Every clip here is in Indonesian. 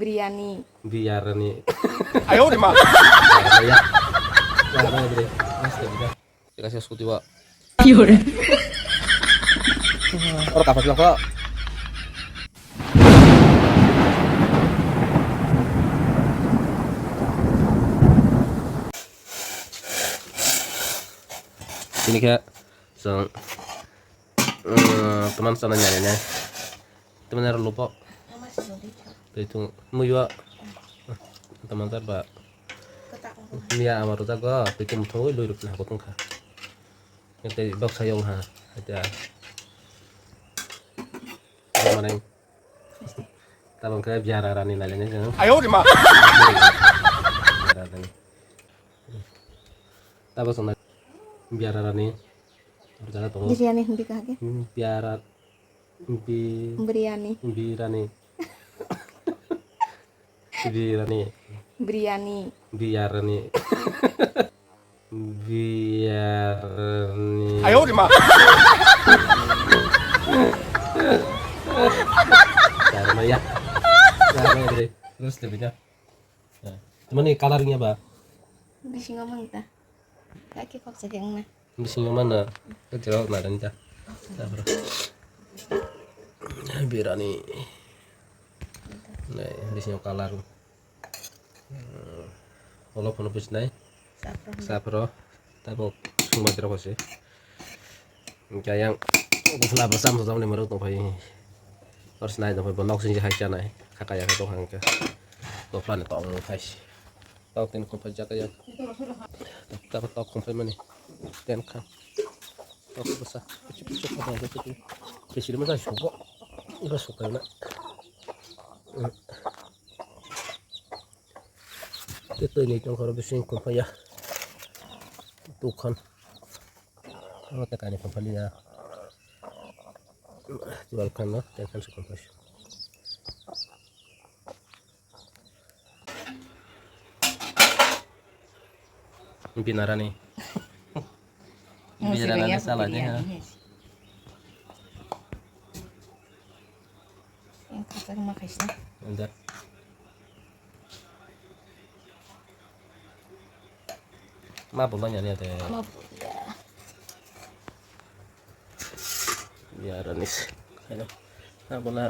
Biryani. Biryani. Ayo di mana? Ya. Nah, Bre. Mas, udah. Dikasih suku tiba. Fiore. Orang kapas lang kok. Ini kayak teman sana nyarinya. Teman harus lupa. Itu mau juga teman terba. Mia amaru taga itu mutu lu rupna ko tungka. Itu bak sayong ha. Ada. Mana yang tabang kayak biara rani lalanya jangan. Ayo di mana? Tabang sana biara rani. Berjalan tuh. Biryani hindi kage. Biara Biryani. Birani. Birani. Biryani. Biarni. Biarni. Ayo di mana? Karena ya. Karena Bre. Terus lebihnya. Nah, teman nih colornya, Ba. Bisa ngomong ta. Kaki kok sedang na. Di sini mana? Kecil mana nih, Cak? Sabar. Birani. Nah, di sini color. Kalau pun habis naik, sapro, tapi semua terus sih. Kayak yang bukan bersama sama nih menurut apa ini? Harus naik sampai bonok sih haja naik. Kakak yang itu hangga, tuh plan itu orang haji. Tahu tin kompas jaga ya. Tapi tahu kompas mana? Ten kan. Tahu besar. Cukup apa yang itu? Kecil mana suka? Enggak suka nak. Itu ini yang kalau bising kompas ya. Tukan. Kalau tekan ini kompas ya. Jualkan lah, tekan si kompas. Binara nih. Binara salahnya. Yang kata rumah Krisna. Enggak. Ma bolanya nih ada. Maaf ya. Biar nis. Ayo. Nah bola.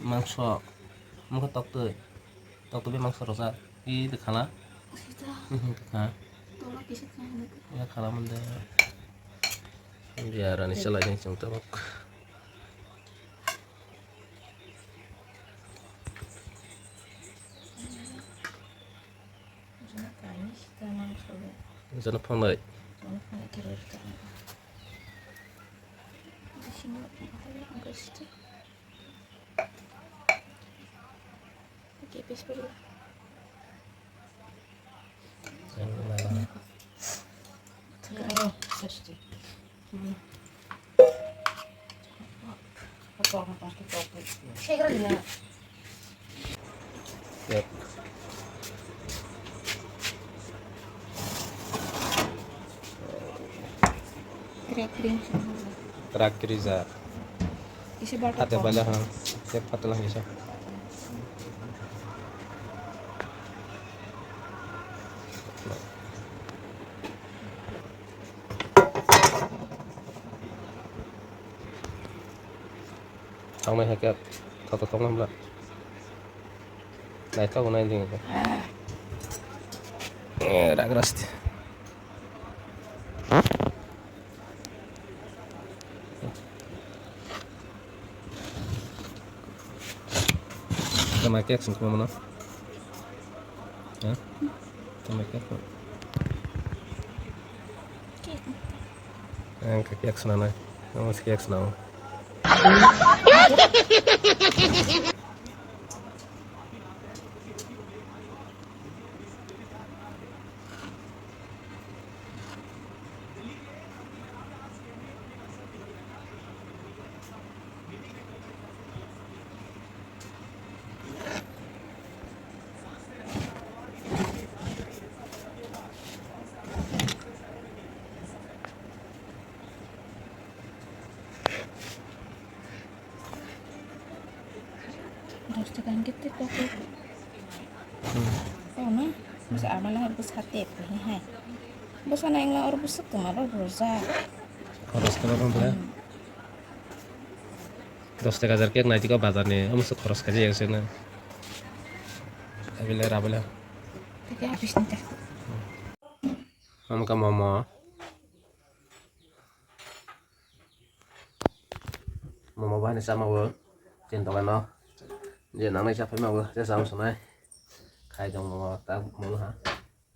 Mangso. Mangso tok tuh. Tok tuh mangso rosa. Di dekana. Dekana. Tolong bisa kan. Ya kalau mende. Biar nis salahnya ceng tok. Sana phong lợi. Yep. Kering-kering. Terakhir Iza. Isi baru. Ada bala ha. Siap patulah bisa. Tong này kẹp tao tao tong lắm lại này tao này thì đã keras kita make action kemana mana? Hah? Kita make apa? Kaki action mana? Kamu masih action apa? gitu kok. Oh nah, bisa aman lah bus KTP nih hai. Bus mana yang lah bus itu malah roza. খরচ করা বন্ধুরা 10 টাকা কেক নাই দিকে বাজার নিয়ে আমার খরচ কাজে গেছে না আবিলে রাবিলে Tapi habis nih. আমাকে মোমো মোমো বানাই sama gue cinta kan no dia nang này siapa mau gue saya sama sama khai dong momo tak mulu ha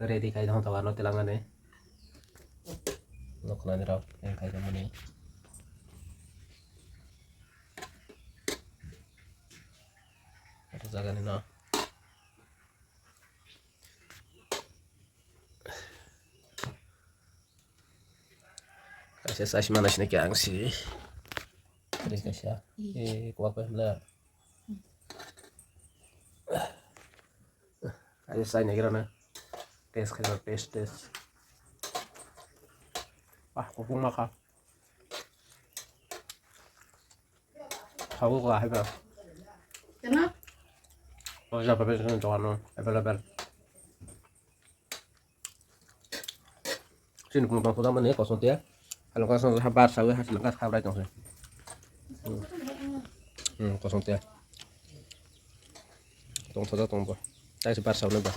ready khai dong tawa no tilangan nih lo kena dirap yang khai dong ini jaga nih no kasih saya mana sih yang sih terus kasih kuah kuah belah kasih saya nih kira tes kayak tes kupung makan tahu kok apa Kenapa? oh siapa biasanya jangan no abel sini pun bang sudah mana kosong dia kalau kosong habar sawi hasil langkah kabrai dong sih kosong dia tong saja tong bo saya sebar sawi nih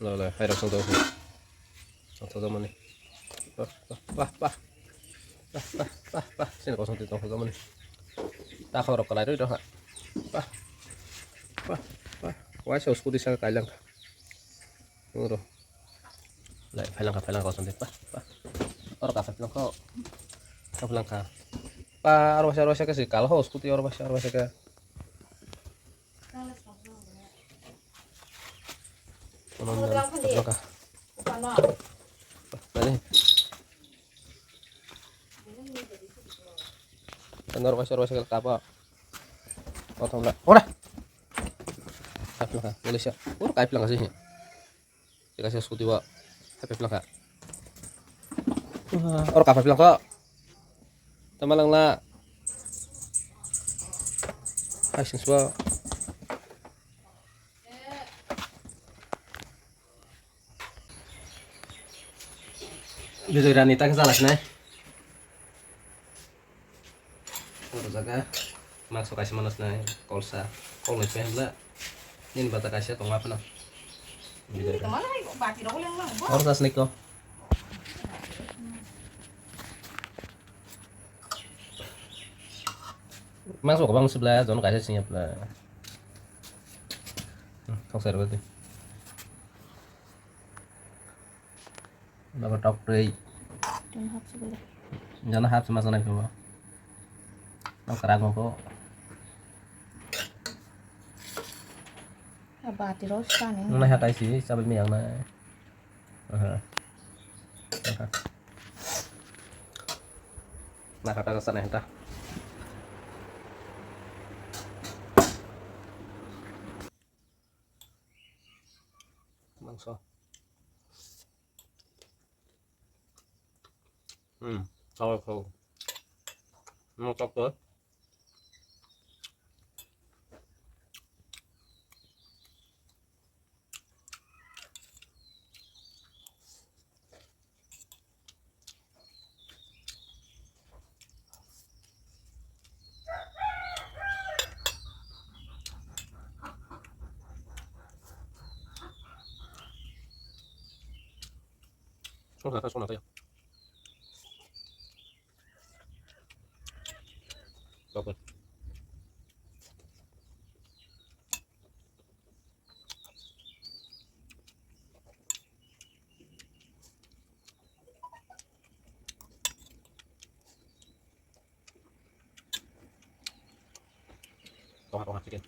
lah hai rasa tuh tong saja mana wah sini kosong dia tong saja mana tak kau rok kalai itu wah saya usku di sana kailang udah lại phải lang kosong deh orang kasar bilang kau bilang kau arwah ke sih kalau harus kuti arwah ke bilang kau ini kan arwah ke apa potong lah udah bilang kau Malaysia kayak bilang sih dikasih skuti wa HP bilang kak orang kafe bilang kok tamalang lah hasil semua bisa Ranita kesalah nih udah jaga masuk kasih manas nih kolsa kol nih lah ini bata kasih atau apa nah harus asli kok masuk ke bang sebelah zona kasih sinyap lah không sợ được nó có trọc đi cho nó hấp sama sana itu nó kerang kok Abati rosa nih. nó hạt sih sampai miang này nah kata kesana entah mangso tahu mau cok tuh Sudah ya. Oke. Tengah sedikit.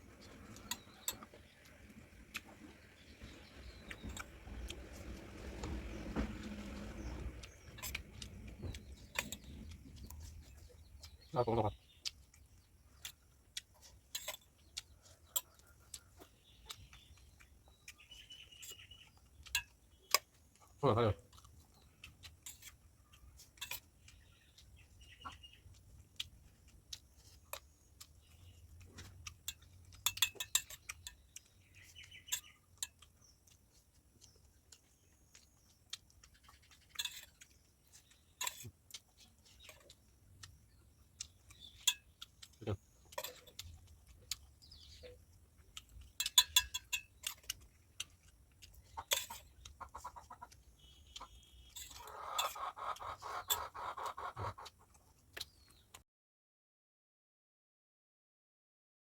Tengah. Ayo.